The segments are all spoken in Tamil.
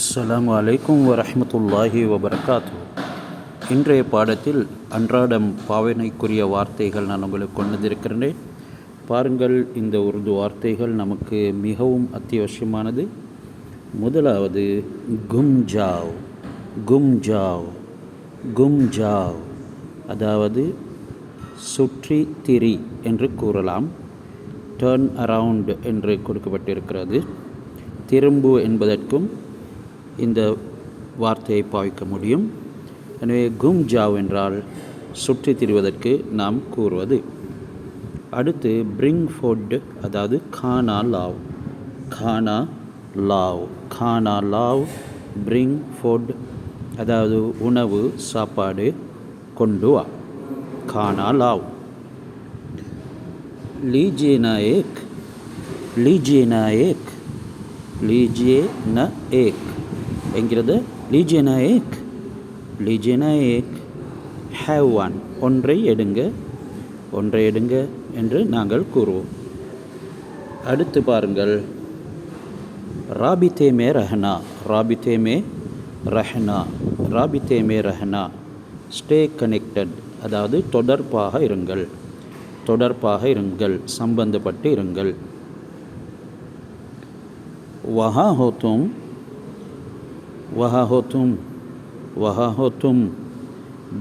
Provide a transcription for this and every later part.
அஸ்ஸலாமு அலைக்கும் வரஹ்மத்துல்லாஹி வபரகாத்து. இன்றைய பாடத்தில் அன்றாடம் பாவனைக்குரிய வார்த்தைகள் நான் உங்களுக்கு கொண்டு வந்திருக்கிறேன். பாருங்கள், இந்த உருது வார்த்தைகள் நமக்கு மிகவும் அத்தியாவசியமானது. முதலாவது கும்ஜாவ். கும்ஜாவ் கும்ஜாவ் அதாவது சுற்றி திரி என்று கூறலாம். டர்ன் அரவுண்ட் என்று கொடுக்கப்பட்டிருக்கிறது. திரும்பு என்பதற்கும் இந்த வார்த்தையை பாவிக்க முடியும். எனவே கும்ஜாவ் என்றால் சுற்றி திரிவதற்கு நாம் கூறுவது. அடுத்து பிரிங் ஃபுட், அதாவது கானா லாவ். கானா லாவ் கானா லாவ் பிரிங் ஃபுட், அதாவது உணவு சாப்பாடு கொண்டு வா. கானா லாவ். लीजिए ना एक, लीजिए ना एक, लीजिए ना एक என்கிறது. लीजिए ना एक, लीजिए ना एक, have one, ஒன்றை எடுங்க, ஒன்றை எடுங்க என்று நாங்கள் கூறுவோம். அடுத்து பாருங்கள், ராபித்தே மே ரஹனா. ராபித்தே மே ரஹனா, ராபித்தே மே ரஹனா, ஸ்டே கனெக்டட், அதாவது தொடர்பாக இருங்கள், தொடர்பாக இருங்கள், சம்பந்தப்பட்டு இருங்கள். வஹா ஹோ தும், வஹா ஹோ தும், வஹா ஹோ தும்,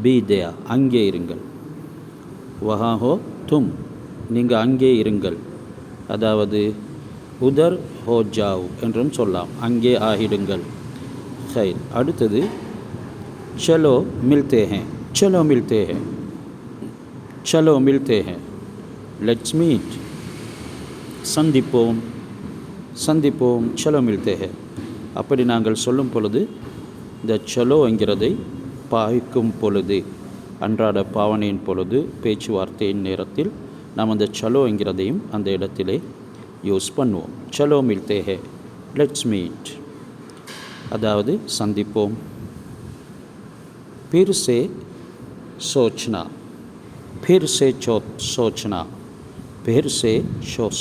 பி தேயா, அங்கே இருங்கள். வஹா ஹோ தும், நீங்கள் அங்கே இருங்கள், அதாவது உதர் ஹோ ஜாவ் என்றும் சொல்லலாம், அங்கே ஆகிடுங்கள். சரி, அடுத்தது சலோ மில்தே ஹே. சலோ மில்தே ஹே, சலோ மில்தே ஹே, லெட்ஸ் மீட், சந்திப்போம், சந்திப்போம், சலோ மில்தே ஹே. அப்படி நாங்கள் சொல்லும் பொழுது இந்த சலோ என்கிறதை பாவிக்கும் பொழுது, அன்றாட பாவனையின் பொழுது, பேச்சுவார்த்தையின் நேரத்தில் நாம் அந்த சலோ என்கிறதையும் அந்த இடத்திலே யூஸ் பண்ணுவோம். சலோ மில்தே ஹே, லெட்ஸ் மீட், அதாவது சந்திப்போம். फिर से सोचना, फिर से सोचना, फिर से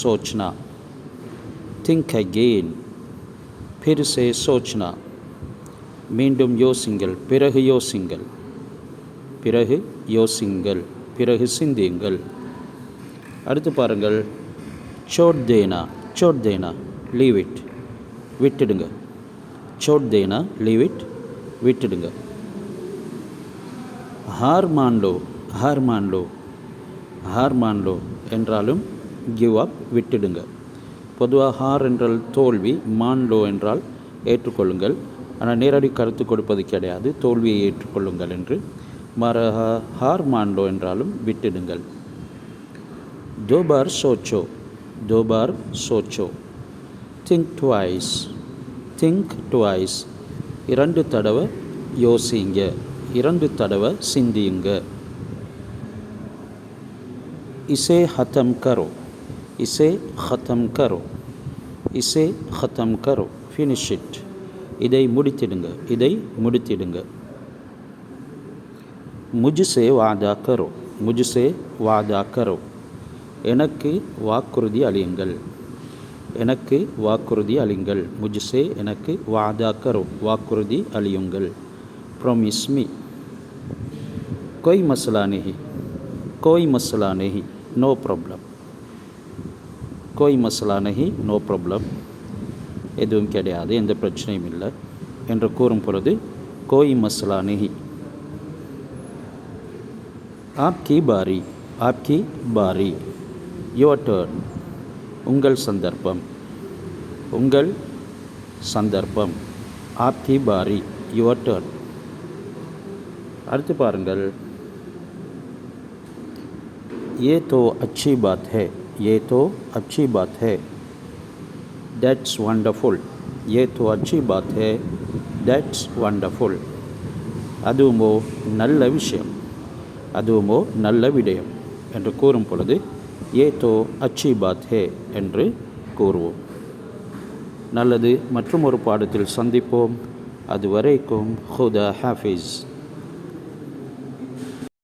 सोचना, think again, फिर से सोचना, மீண்டும் யோசிங்கள், பிறகு யோசிங்கள், பிறகு யோசிங்கள், பிறகு சிந்தியுங்கள். அடுத்து பாருங்கள், छोड़ देना, छोड़ देना, leave it, விட்டுடுங்க. छोड़ देना, leave it, விட்டுடுங்க. हार मान लो, हार मान लो, हार मान लो என்றாலும் கிவ் அப், விட்டுடுங்க. பொதுவாக ஹார் என்றால் தோல்வி, மான்லோ என்றால் ஏற்றுக்கொள்ளுங்கள். ஆனால் நேரடி கருத்து கொடுப்பது கிடையாது, தோல்வியை ஏற்றுக்கொள்ளுங்கள் என்று. ஹார் மான்லோ என்றாலும் விட்டுடுங்கள். दो बार सोचो, दो बार सोचो, think twice, think twice, இரண்டு தடவை யோசிங்க, இரண்டு தடவை சிந்தியுங்க. इसे ख़त्म करो, इसे ख़त्म करो, इसे ख़त्म करो, finish it, இதை முடித்திடுங்க, இதை முடித்திடுங்க. मुझसे वादा करो, मुझसे वादा करो, எனக்கு வாக்குறுதி அளியுங்கள், எனக்கு வாக்குறுதி அளியுங்கள். मुझसे எனக்கு, वादा करो வாக்குறுதி அளியுங்கள். promise me, कोई मसला नहीं, कोई मसला नहीं, नो प्रॉब्लम, कोई मसला नहीं, नो प्रॉब्लम, எதுவும் கிடையாது, எந்த பிரச்சனையும் இல்லை என்று கூறும் பொழுது कोई मसला नहीं. आपकी बारी, आपकी बारी, your turn, உங்கள் சந்தர்ப்பம், உங்கள் சந்தர்ப்பம். आपकी बारी, your turn. அடுத்து பாருங்கள், ये तो अच्छी बात है, ये तो अच्छी बात है, that's wonderful, ये तो अच्छी बात है, that's wonderful, அதுவுமோ நல்ல விஷயம், அதுவுமோ நல்ல விடயம் என்று கூறும் பொழுது ये तो अच्छी बात है என்று கூறுவோம். நல்லது, மற்றும் ஒரு பாடத்தில் சந்திப்போம். அதுவரைக்கும் खुदा हाफिज़.